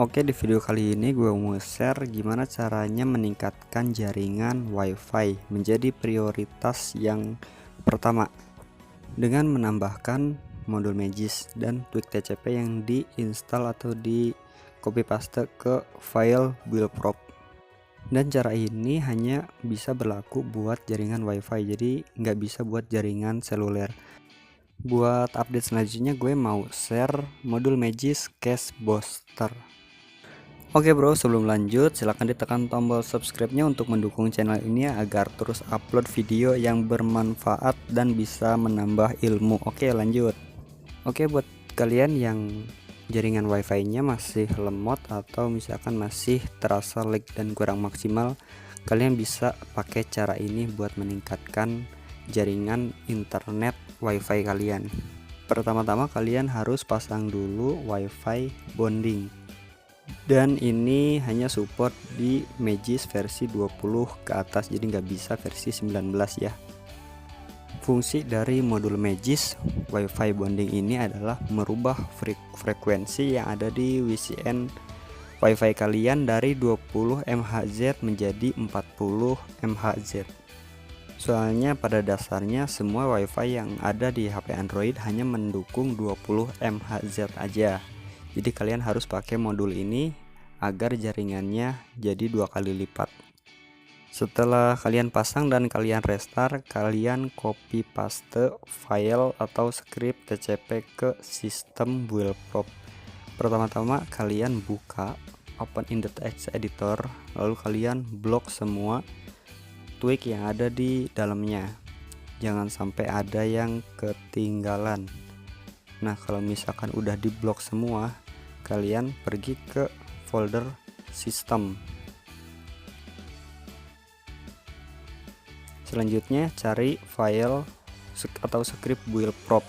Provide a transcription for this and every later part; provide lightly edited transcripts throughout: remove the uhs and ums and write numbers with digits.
Oke, di video kali ini gue mau share gimana caranya meningkatkan jaringan WiFi menjadi prioritas yang pertama dengan menambahkan modul Magis dan Tweak TCP yang diinstal atau di copy paste ke file buildprop. Dan cara ini hanya bisa berlaku buat jaringan WiFi, jadi nggak bisa buat jaringan seluler. Buat update selanjutnya gue mau share modul Magis Cache Booster. Oke bro, sebelum lanjut silahkan ditekan tombol subscribe-nya untuk mendukung channel ini agar terus upload video yang bermanfaat dan bisa menambah ilmu. Oke lanjut. Oke, buat kalian yang jaringan wifi nya masih lemot atau misalkan masih terasa lag dan kurang maksimal, kalian bisa pakai cara ini buat meningkatkan jaringan internet wifi kalian. Pertama-tama kalian harus pasang dulu wifi bonding, dan ini hanya support di Magis versi 20 ke atas, jadi nggak bisa versi 19 ya. Fungsi dari modul Magis WiFi bonding ini adalah merubah frekuensi yang ada di WCN WiFi kalian dari 20 MHz menjadi 40 MHz. Soalnya pada dasarnya semua WiFi yang ada di HP Android hanya mendukung 20 MHz aja. Jadi kalian harus pakai modul ini agar jaringannya jadi 2 kali lipat. Setelah kalian pasang dan kalian restart, kalian copy paste file atau script TCP ke sistem buildprop. Pertama-tama kalian buka open in the text editor, lalu kalian blok semua tweak yang ada di dalamnya. Jangan sampai ada yang ketinggalan. Nah, kalau misalkan udah diblok semua, kalian pergi ke folder sistem. Selanjutnya cari file atau script buildprop.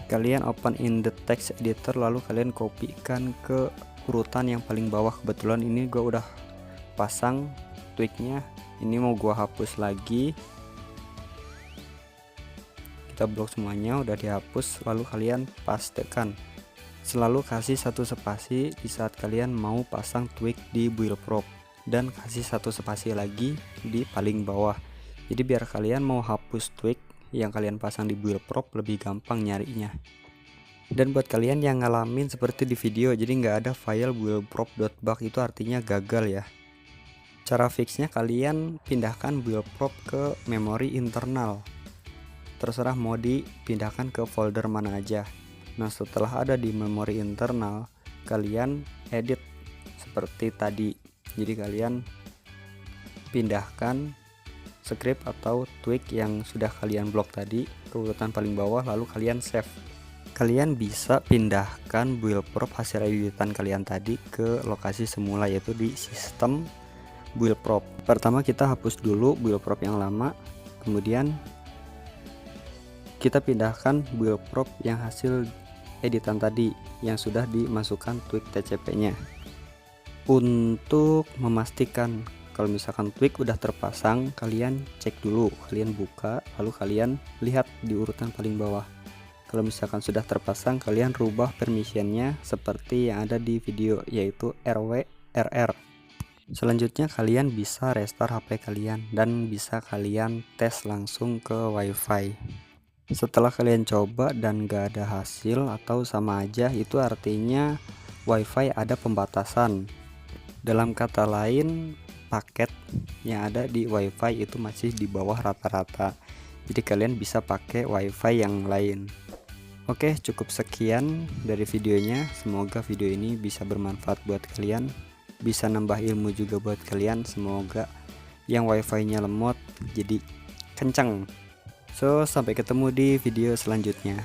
Kalian open in the text editor, lalu kalian kopikan ke urutan yang paling bawah. Kebetulan ini gue udah pasang tweaknya, ini mau gue hapus lagi. Kita blok semuanya, udah dihapus, lalu kalian pastekan. Selalu kasih satu spasi di saat kalian mau pasang tweak di buildprop, dan kasih satu spasi lagi di paling bawah. Jadi biar kalian mau hapus tweak yang kalian pasang di buildprop lebih gampang nyarinya. Dan buat kalian yang ngalamin seperti di video, jadi nggak ada file buildprop.bak, itu artinya gagal ya. Cara fixnya kalian pindahkan buildprop ke memori internal. Terserah mau dipindahkan ke folder mana aja. Nah, setelah ada di memori internal, kalian edit seperti tadi. Jadi kalian pindahkan script atau tweak yang sudah kalian blok tadi ke urutan paling bawah, lalu kalian save. Kalian bisa pindahkan buildprop hasil editan kalian tadi ke lokasi semula, yaitu di sistem buildprop. Pertama kita hapus dulu buildprop yang lama, kemudian kita pindahkan buildprop yang hasil editan tadi yang sudah dimasukkan tweak TCP nya. Untuk memastikan kalau misalkan tweak udah terpasang, kalian cek dulu, kalian buka, lalu kalian lihat di urutan paling bawah. Kalau misalkan sudah terpasang, kalian rubah permissionnya seperti yang ada di video, yaitu RWRR. Selanjutnya kalian bisa restart HP kalian dan bisa kalian tes langsung ke WiFi. Setelah kalian coba dan gak ada hasil atau sama aja, itu artinya WiFi ada pembatasan. Dalam kata lain, paket yang ada di WiFi itu masih di bawah rata-rata. Jadi kalian bisa pakai WiFi yang lain. Oke, cukup sekian dari videonya. Semoga video ini bisa bermanfaat buat kalian, bisa nambah ilmu juga buat kalian. Semoga yang WiFi-nya lemot jadi kencang. So, sampai ketemu di video selanjutnya.